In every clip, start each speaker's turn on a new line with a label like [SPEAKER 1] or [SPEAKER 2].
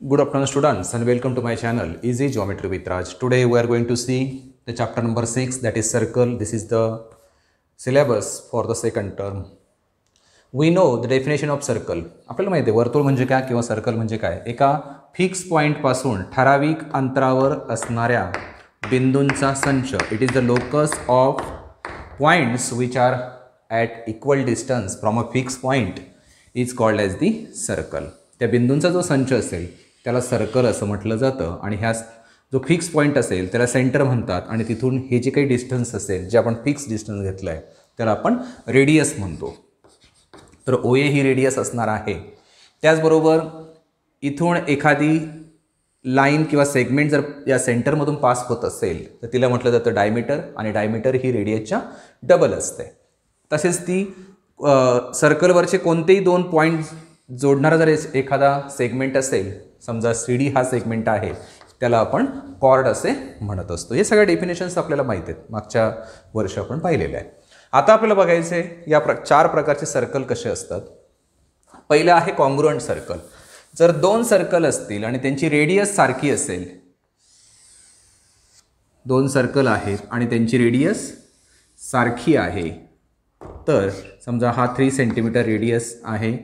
[SPEAKER 1] Good afternoon students and welcome to my channel Easy Geometry with Raj. Today we are going to see the chapter number 6, that is circle. This is the syllabus for the second term. We know the definition of circle. आपल्याला माहिती आहे वर्तुळ म्हणजे काय किंवा circle म्हणजे काय. एका फिक्स पॉइंट पासून ठराविक अंतरावर असणाऱ्या बिंदूंचा संच. It is the locus of points which are at equal distance from a fixed point is called as the circle. त्या बिंदूंचा जो संच असेल त्याला सर्कल असं म्हटलं जातं आणि ह्या जो फिक्स पॉईंट असेल त्याला सेंटर म्हणतात आणि तिथून हे जे काही डिस्टन्स असेल जे आपण फिक्स डिस्टन्स घेतलं आहे त्याला आपण रेडियस म्हणतो. तर ओ ए ही रेडियस असणार आहे. त्याचबरोबर इथून एखादी लाईन किंवा सेगमेंट जर या सेंटरमधून पास होत असेल तर तिला म्हटलं जातं डायमीटर आणि डायमीटर ही रेडियसच्या डबल असते. तसेच ती सर्कलवरचे कोणतेही दोन पॉईंट जोडणारा जर एखादा सेगमेंट असेल, समजा सी डी हा सेगमेंट आहे, त्याला आपण कॉर्ड असे म्हणत असतो. हे सगळे डेफिनेशन्स आपल्याला माहीत आहेत, मागच्या वर्षी आपण पाहिलेले आहे. आता आपल्याला बघायचे या चार प्रकारचे सर्कल कसे असतात. पहिलं आहे कॉन्ग्रुएंट सर्कल. जर दोन सर्कल असतील आणि त्यांची रेडियस सारखी असेल, दोन सर्कल आहेत आणि त्यांची रेडियस सारखी आहे, तर समजा हा 3 सेंटीमीटर रेडियस आहे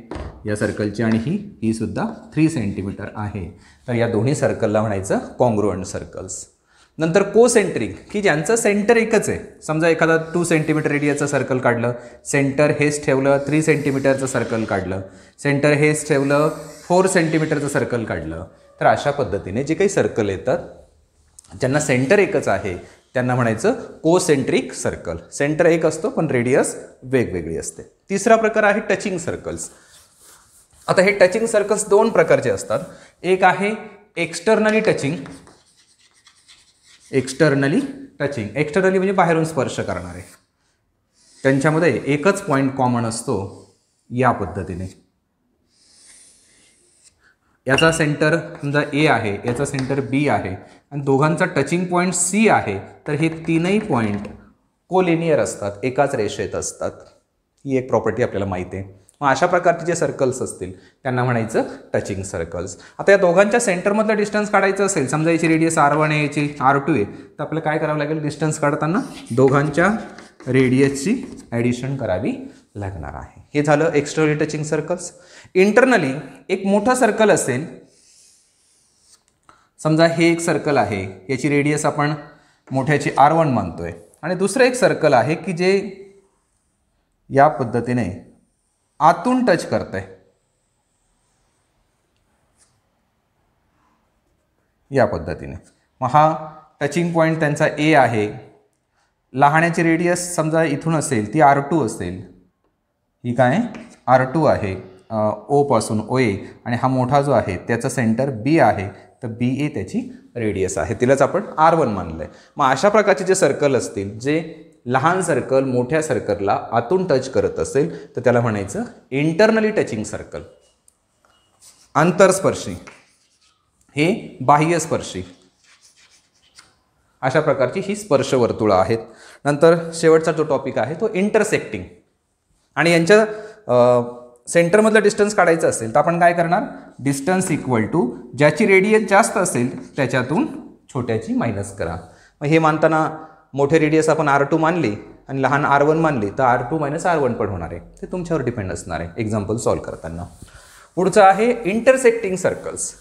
[SPEAKER 1] या सर्कलची आणि ही सुद्धा 3 सेंटीमीटर आहे, तर या दोन्ही सर्कलला म्हणायचं कॉन्ग्रुएंट सर्कल्स. नंतर कोसेंट्रिक, की ज्यांचं सेंटर एकच आहे. समजा एखादा 2 सेंटीमीटर रेडियसचं सर्कल काढलं, सेंटर हेच ठेवलं, 3 सेंटीमीटरचं सर्कल काढलं, सेंटर हेच ठेवलं, 4 सेंटीमीटरचं सर्कल काढलं, तर अशा पद्धतीने जे काही सर्कल येतात ज्यांना सेंटर एकच आहे त्यांना म्हणायचं कोसेंट्रिक सर्कल. सेंटर एक असतो पण रेडियस वेगवेगळी असते. तिसरा प्रकार आहे टचिंग सर्कल्स. आता हे टचिंग सर्कल्स दोन प्रकारचे असतात. एक आहे एक्सटर्नली टचिंग. एक्सटर्नली म्हणजे बाहेरून स्पर्श करणारे. त्यांच्यामध्ये एकच पॉईंट कॉमन असतो या पद्धतीने. याचा सेंटर समजा ए आहे, याचा सेंटर बी आहे आणि दोघांचा टचिंग पॉईंट सी आहे, तर हे तीनही पॉईंट कोलिनियर असतात, एकाच रेषेत असतात. ही एक प्रॉपर्टी आपल्याला माहिती आहे. मग अशा प्रकारचे जे सर्कल्स असतील त्यांना म्हणायचं टचिंग सर्कल्स. आता या दोघांच्या सेंटरमधलं डिस्टन्स काढायचं असेल, समजा याची रेडियस R1 आहे, याची R2 आहे, तर आपल्याला काय करावं लागेल, डिस्टन्स काढताना दोघांच्या रेडियसची ॲडिशन करावी लागणार आहे. हे झालं एक्सटर्नली टचिंग सर्कल्स. इंटरनली एक मोठा सर्कल असेल, समजा हे एक सर्कल आहे, याची रेडियस आपण मोठ्याची R1 मानतोय, आणि दुसरं एक सर्कल आहे की जे या पद्धतीने आतून टच करतंय, या पद्धतीने. मग हा टचिंग पॉईंट त्यांचा ए आहे. लहाण्याची रेडियस समजा इथून असेल ती R2 असेल, ही काय R2 आहे ओ पासून OA, आणि हा मोठा जो आहे त्याचा सेंटर बी आहे, तर BA त्याची रेडियस आहे, तिलाच आपण R1 मानलंय. मग अशा प्रकारचे जे सर्कल असतील, जे लहान सर्कल मोठ्या सर्कलला आतून टच करत असेल, तर त्याला म्हणायचं इंटरनली टचिंग सर्कल. आंतरस्पर्शी, हे बाह्यस्पर्शी. अशा प्रकारची ही स्पर्श वर्तुळं आहेत. नंतर शेवटचा जो टॉपिक आहे तो इंटरसेक्टिंग. आणि यांच्या सेंटरमधलं डिस्टन्स काढायचं असेल तर आपण काय करणार, डिस्टन्स इक्वल टू ज्याची रेडियस जास्त असेल त्याच्यातून छोट्याची मायनस करा. मग हे मानताना मोठे रेडियस आपण R2 मानली आणि लहान R1 मानली, तर R2 - R1 पण होणार आहे. ते तुमच्यावर डिपेंड असणार आहे एक्झाम्पल सॉल्व्ह करताना. पुढचं आहे इंटरसेक्टिंग सर्कल्स.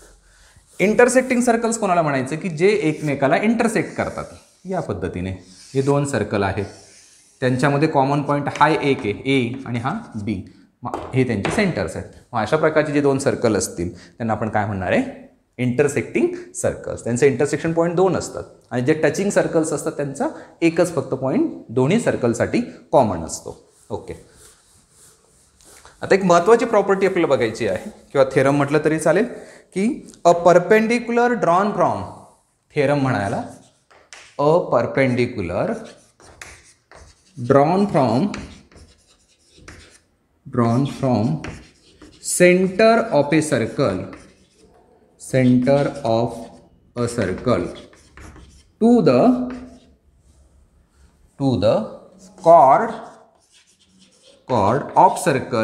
[SPEAKER 1] इंटरसेक्टिंग सर्कल्स कोणाला म्हणायचं, की जे एकमेकाला इंटरसेक्ट करतात. या पद्धतीने हे दोन सर्कल आहेत, त्यांच्यामध्ये कॉमन पॉईंट हा एक आहे ए आणि हा बी, हे त्यांचे सेंटर्स आहेत. मग अशा प्रकारचे जे दोन सर्कल असतील त्यांना आपण काय म्हणणार आहे, इंटरसेक्टिंग सर्कल्स. त्यांचे इंटरसेक्शन पॉईंट 2 असतात आणि जे टचिंग सर्कल्स असतात त्यांचा एकच फक्त पॉईंट दोन्ही सर्कलसाठी कॉमन असतो. ओके. आता एक महत्त्वाची प्रॉपर्टी आपल्याला बघायची आहे, किंवा थेरम म्हटलं तरी चालेल, की a perpendicular drawn from, theorem म्हणायला a perpendicular drawn from center of a circle to the chord of circle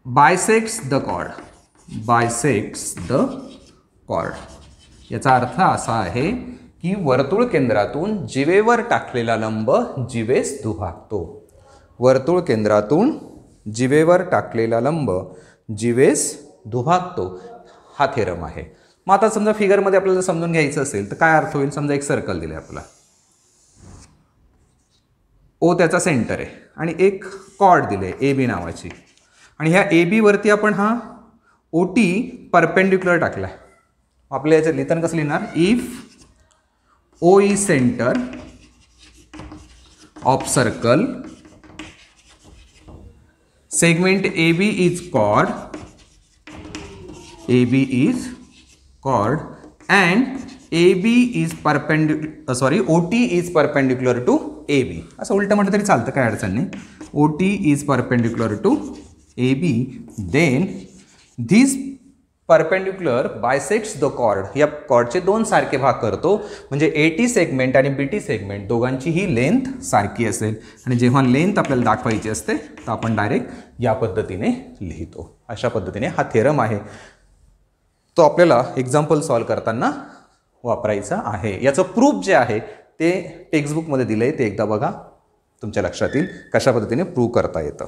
[SPEAKER 1] bisects the chord, bisects the chord, याचा अर्थ असा आहे की वर्तुळ केंद्रातून जिवेवर टाकलेला लंब जिवेस दुभागतो, वर्तुळ केंद्रातून जिवेवर टाकलेला लंब जिवेस दुभागतो, हा थेरम आहे. मग आता समजा फिगरमध्ये आपल्याला समजून घ्यायचं असेल तर काय अर्थ होईल. समजा एक सर्कल दिले आपल्याला, ओ त्याचा सेंटर आहे आणि एक कॉर्ड दिले ए बी नावाची, आणि ह्या ए बी वरती आपण हा ओ टी परपेंडिक्युलर टाकला आहे. आपल्या याच्यात लिहिताना कसं लिहिणार, if O is centre of circle, segment AB is chord, AB is chord and AB is perpendicular, OT is perpendicular to AB. असं उलटं म्हटलं तरी चालतं, काय अडचण नाही. OT is perpendicular to AB, then this perpendicular bisects the chord. या कॉर्डचे दोन सारखे भाग करतो, म्हणजे AT सेगमेंट आणि BT सेगमेंट दोघांची ही लेंथ सारखी असेल, आणि जेव्हा लेंथ आपल्याला दाखवायची असते तर आपण डायरेक्ट या पद्धतीने लिहितो. अशा पद्धतीने हा थेरम आहे, तो आपल्याला एक्झाम्पल सॉल्व करताना वापरायचा आहे. याचं प्रूफ जे आहे ते टेक्स्टबुकमध्ये दिलं आहे, ते एकदा बघा, तुमच्या लक्षात येईल कशा पद्धतीने प्रूव्ह करता येतं.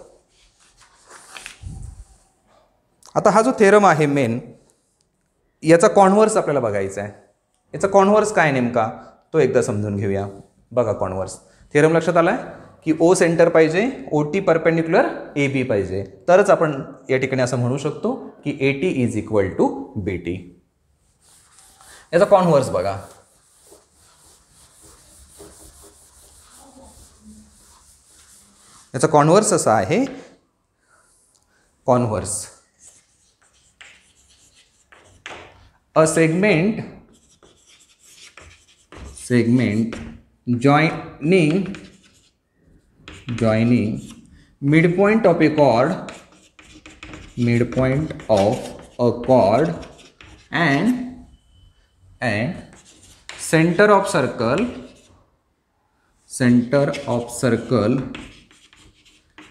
[SPEAKER 1] आता हा जो थेरम आहे मेन, याचा कॉन्व्हर्स आपल्याला बघायचा आहे. याचा कॉन्व्हर्स काय नेमका तो एकदा समजून घेऊया. बघा कॉन्व्हर्स थेरम लक्षात आलाय की ओ सेंटर पाहिजे, ओ टी परपेंडिक्युलर ए बी पाहिजे, तरच आपण या ठिकाणी असं म्हणू शकतो की A T is equal to B T. याचा कॉन्व्हर्स बघा. याचा कॉन्व्हर्स असा आहे, converse a segment joining midpoint of a chord and center of circle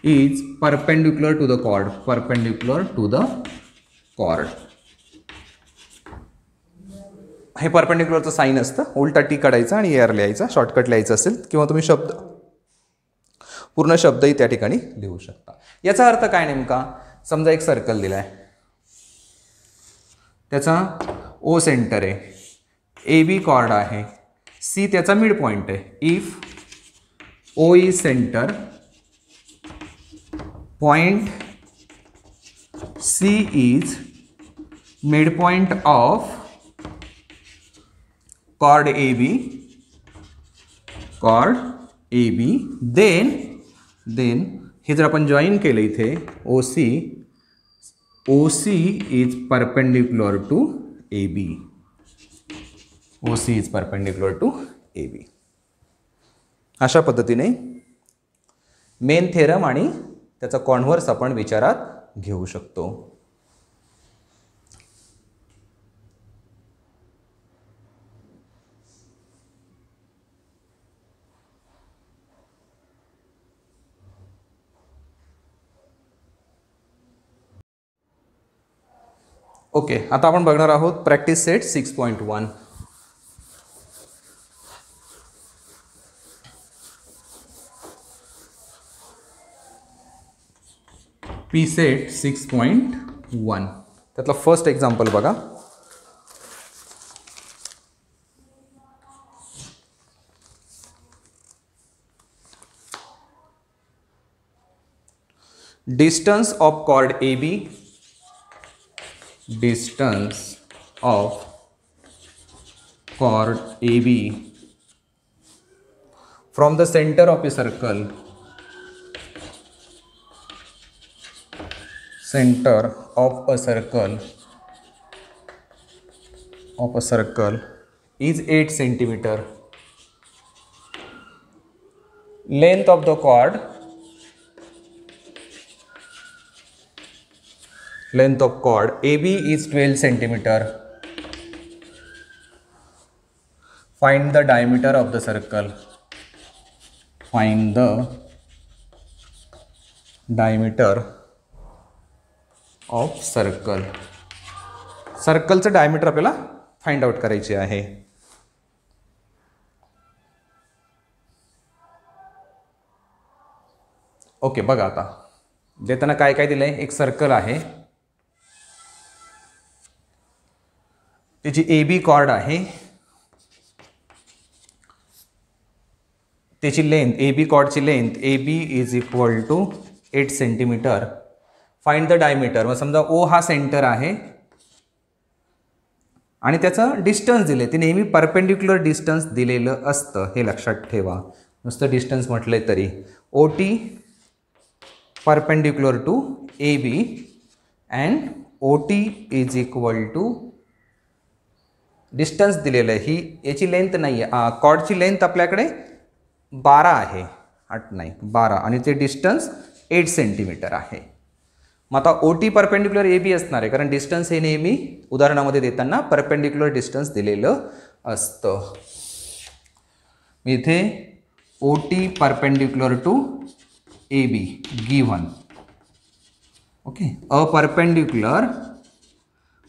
[SPEAKER 1] is perpendicular to the chord. हे परपेंडिक्युलरचं साईन असतं, उलटा टी काढायचा आणि एअर लिहायचा, शॉर्टकट लिहायचं असेल, किंवा तुम्ही पूर्ण शब्दही त्या ठिकाणी लिहू शकता. याचा अर्थ काय नेमका, समजा एक सर्कल दिला आहे, त्याचा ओ सेंटर आहे, ए बी कॉर्ड आहे, सी त्याचा मिड पॉइंट आहे. If O is centre, point C is mid point of chord AB, then हे जर आपण जॉईन केलं इथे OC is perpendicular to AB, OC is perpendicular to AB. अशा पद्धतीने मेन थेरम आणि त्याचा कॉन्व्हर्स आपण विचारात घेऊ शकतो. ओके, आता आपण बघणार आहोत प्रॅक्टिस सेट 6.1. पी सेट 6.1 त्यातला फर्स्ट एक्झाम्पल बघा. Distance of chord A B, distance of chord AB from the center of a circle, is 8 centimeter. Length of the chord, AB is 12 centimeter. Find the diameter of the circle. Find the diameter of circle. सर्कलचं diameter आपल्याला find out करायचे आहे. Okay, बघा आता देताना काय काय दिलंय. एक सर्कल आहे, त्याची ए बी कॉर्ड आहे, त्याची लेंथ ए बी कॉर्डची length A B is equal to 8 centimetre. Find the diameter. मग समजा ओ हा सेंटर आहे आणि त्याचं डिस्टन्स दिले, ते नेहमी परपेंडिक्युलर डिस्टन्स दिलेलं असतं, हे लक्षात ठेवा. नुसतं डिस्टन्स म्हटलंय तरी O T perpendicular to A B and O T is equal to distance दिलेलं आहे. ही याची लेंथ नाही आहे, कॉर्डची लेंथ आपल्याकडे 12 आहे, 8 नाही 12, आणि ते डिस्टन्स 8 सेंटीमीटर आहे. मग आता ओ टी परपेंडिक्युलर ए बी असणार आहे, कारण डिस्टन्स हे नेहमी उदाहरणामध्ये देताना परपेंडिक्युलर डिस्टन्स दिलेलं असतं. इथे O T perpendicular to A B given. Okay, a perpendicular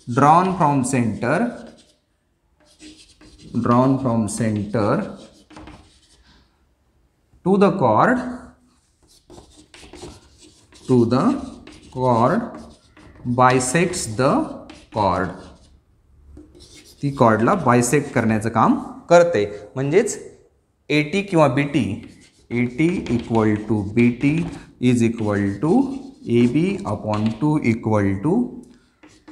[SPEAKER 1] drawn from centre to the chord bisects the chord. ती कॉर्डला बायसेक्ट करण्याचं काम करते. म्हणजेच ए टी किंवा B T, A T equal to B T is equal to A B upon 2 equal to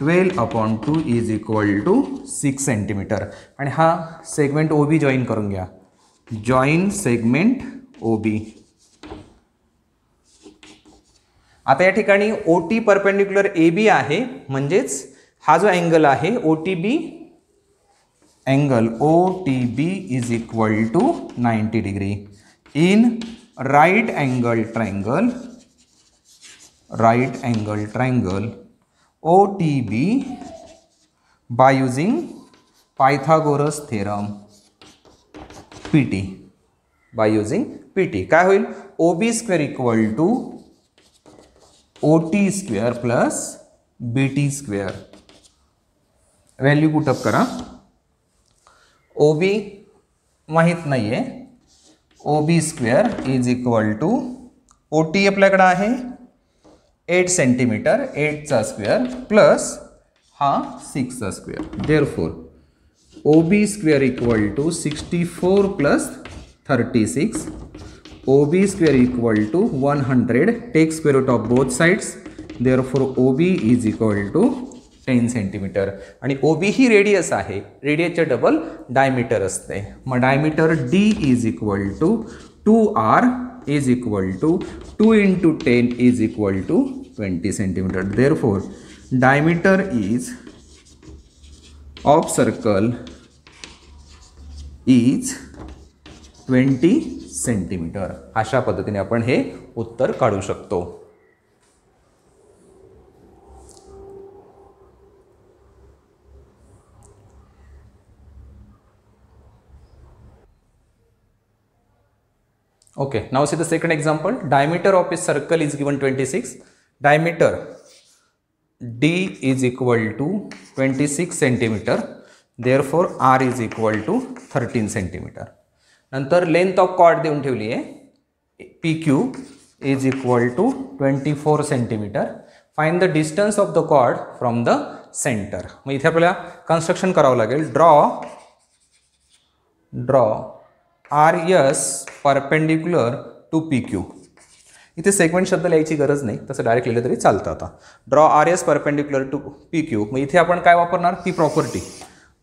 [SPEAKER 1] 12/2 is equal to 6 centimetre. आणि हा segment O B join करून घ्या. Join segment O B. आता या ठिकाणी ओ टी परपेंडिक्युलर ए बी आहे, म्हणजेच हा जो अँगल आहे O T B, angle O T B is equal to 90 degree. In right angle triangle O T B by using Pythagoras theorem P T. By using P T काय होईल. O B square equal to O T square plus B T square. Value put up करा. O B माहीत नाही आहे, O B square is equal to O T आपल्याकडे आहे 8 centimetre, 8चा square plus हा 6चा square. Therefore O B square equal to 64 plus 36. OB square equal to 100. Take square root of both sides. Therefore OB is equal to 10 centimetre. आणि OB ही radius आहे, रेडियसचे double diameter असते. मग diameter D is equal to 2R is equal to 2 into 10 is equal to 20 centimetre. Therefore diameter is of circle is 20 centimetre. अशा पद्धतीने आपण हे उत्तर काढू शकतो. Okay, now see the second example. Diameter of a circle is given 26. Diameter D is equal to 26 centimeter. Therefore R is equal to 13 centimeter. नंतर length of chord देऊन ठेवली आहे P Q is equal to 24 centimetre. Find the distance of the chord from the centre. मग इथे आपल्याला construction करावं लागेल. Draw R S perpendicular to P Q. इथे सेगमेंट शब्द लिहायची गरज नाही, तसं डायरेक्ट लिहिलं तरी चालतं. आता draw R S perpendicular to P Q. मग इथे आपण काय वापरणार, ती property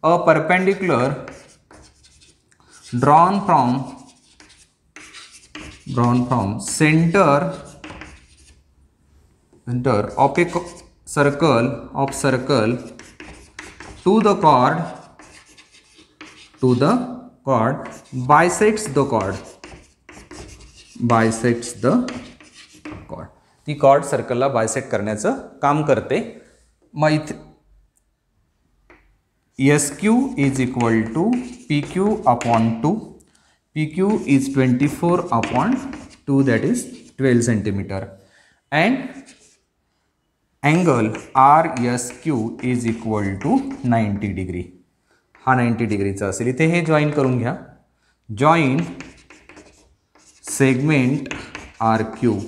[SPEAKER 1] a perpendicular drawn from center of a circle to the chord bisects the chord. ती कॉर्ड सर्कलला बायसेक्ट करण्याचं काम करते. मग इथे SQ is equal to PQ upon 2. PQ is 24 upon 2, that is 12 centimeter. And angle R S Q is equal to 90 degree. हा 90 डिग्रीचा असेल. इथे हे जॉईन करून घ्या. Join segment R Q.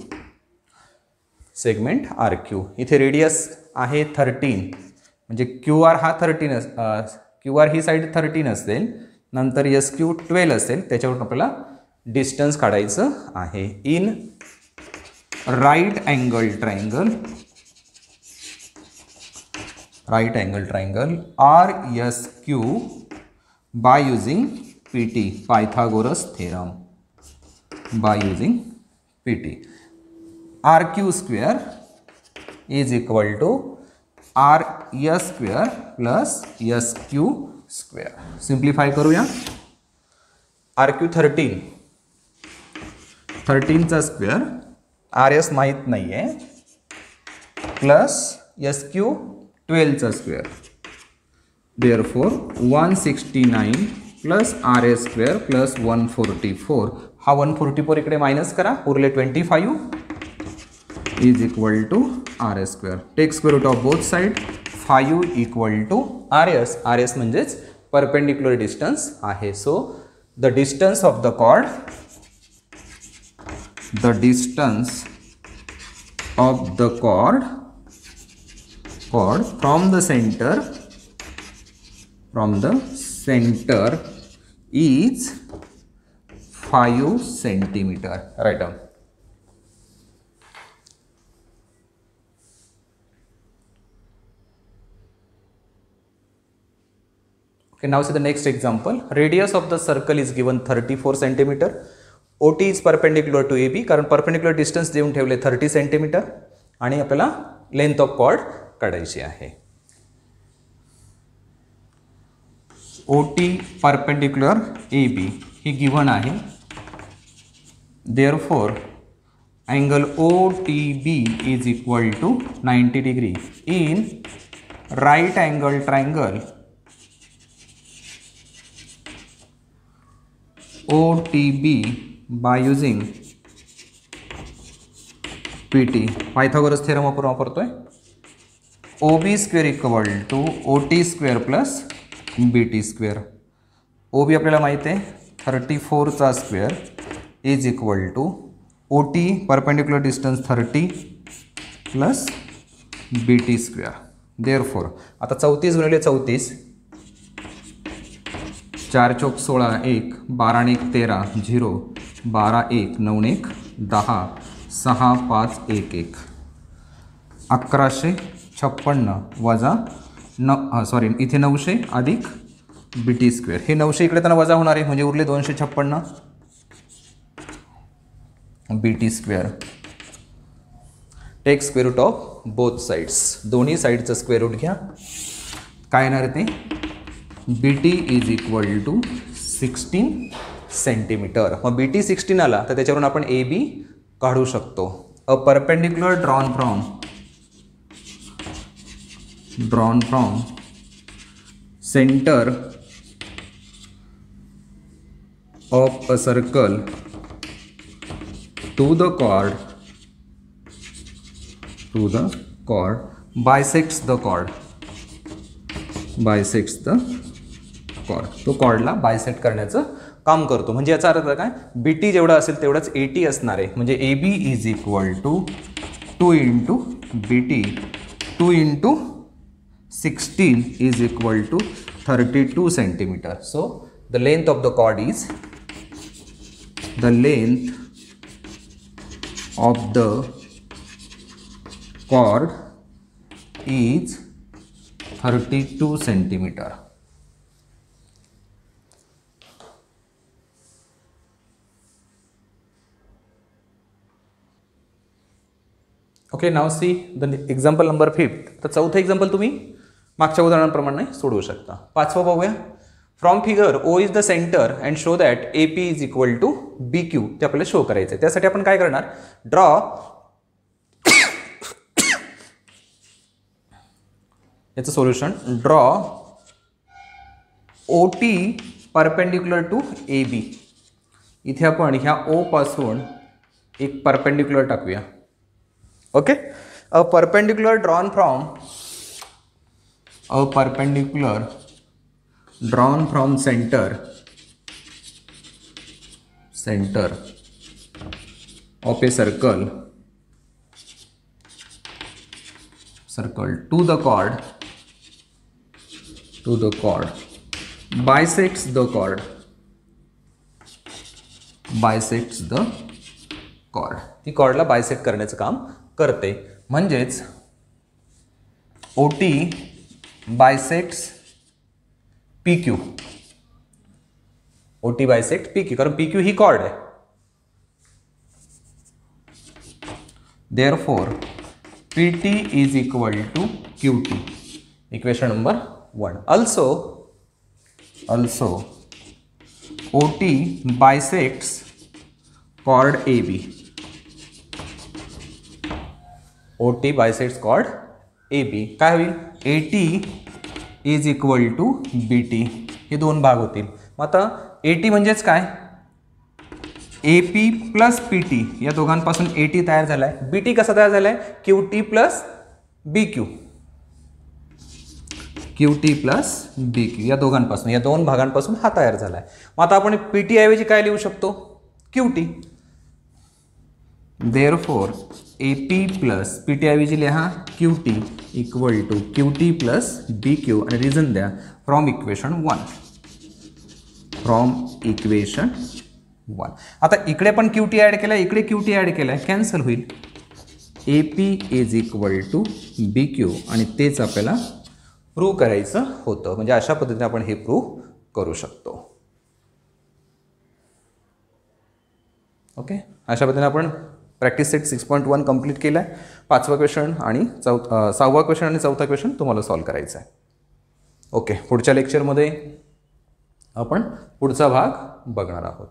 [SPEAKER 1] Segment R Q. इथे रेडियस आहे 13, म्हणजे क्यू आर हा 13 क्यू आर ही साईड 13 असेल, नंतर एस क्यू 12 असेल. त्याच्यावरून आपल्याला डिस्टन्स काढायचं आहे. In right angle triangle R S Q by using P T, Pythagoras theorem. By using P T, R Q square is equal to R S square plus S Q square. Simplify करूया. R Q 13चा square, R S माहीत नाही आहे, plus S Q 12चा square. Therefore 169 plus R S square plus 144. हा 144 इकडे minus करा, उरले 25 is equal to R S square. Take square root of both side. 5 equal to R S. R S म्हणजेच perpendicular distance आहे. So the distance of the chord, from the center is 5 centimeter. Write down. Okay, now see the next example. Radius of the circle is given 34 centimeter. OT is perpendicular to AB, कारण perpendicular distance देऊन ठेवले 30 centimeter आणि आपल्याला length of cord काढायची आहे. OT perpendicular AB ही given आहे. Therefore angle OTB is equal to 90 degree in right angle triangle OTB by using PT. Pythagoras theorem वापरतोय. OB square equal to OT square plus BT square. OB आपल्याला माहिती आहे 34चा square is equal to OT perpendicular distance 30 plus BT square. Therefore आता 34 गुणिले 34, 4 चौक 16, 1, 12 1 13, 0, 12 1 9 1 10, 6 5 1 1, 1156 वजा इथे 900 अधिक BT स्क्वेअर. हे 900 इकडे त्यांना वजा होणार आहे, म्हणजे उरले 256 BT square. Take square root of both sides. दोन्ही साईडचं स्क्वेअर रूट घ्या. काय येणार ते? BT is equal to 16 centimetre. मग BT 16 आला तर त्याच्यावरून आपण AB काढू शकतो. A perpendicular drawn from centre of a circle to the chord bisects the chord. तो कॉर्डला बायसेक्ट करण्याचं काम करतो. म्हणजे याचा अर्थ काय? BT जेवढा असेल तेवढाच AT असणार आहे. म्हणजे AB is equal to 2 into BT. 2 into 16 is equal to 32 centimetre. So the length of the chord is is 32 centimeter. Okay, now see the example number 5. तर चौथं एक्झाम्पल तुम्ही मागच्या उदाहरणाप्रमाणे सोडवू शकता. पाचवं बघूया. From figure O is the centre and show that AP is equal to BQ. ते आपल्याला शो करायचं आहे. त्यासाठी आपण काय करणार? ड्रॉ याचं solution. Draw OT perpendicular to AB. इथे आपण ह्या O पासून एक परपेंडिक्युलर टाकूया. Okay, a perpendicular drawn from center of a circle to the chord bisects the chord. ती कॉर्डला बायसेक्ट करण्याचं काम करते. म्हणजेच OT बायसेक्ट्स PQ. OT bisect PQ, कारण PQ ही कॉर्ड आहे. Therefore PT is equal to QT. Equation number 1. Also OT bisects chord AB. OT bisects chord AB. काय होईल? AT is equal to BT. हे दोन भाग होतील. मग आता AT म्हणजेच काय? AP प्लस PT या दोघांपासून AT तयार झालाय. BT कसा तयार झालाय? QT plus BQ. QT plus BQ या दोघांपासून, या दोन भागांपासून हा तयार झालाय. मग आता आपण PT ऐवजी काय लिहू शकतो? QT. Therefore AP plus PT ऐवजी लिहा QT equal to QT plus BQ आणि रिझन द्या फ्रॉम इक्वेशन 1. आता इकडे पण QT ॲड केला, इकडे QT ॲड केलाय, कॅन्सल होईल. AP is equal to BQ आणि तेच आपल्याला प्रूव्ह करायचं होतं. म्हणजे अशा पद्धतीने आपण हे प्रूव्ह करू शकतो. ओके, अशा पद्धतीने आपण प्रॅक्टिस सेट 6.1 कंप्लीट केला आहे. 5वा क्वेश्चन आणि 6वा क्वेश्चन आणि 4था क्वेश्चन तुम्हाला सॉल्व्ह करायचा आहे. ओके, पुढच्या लेक्चरमध्ये आपण पुढचा भाग बघणार आहोत.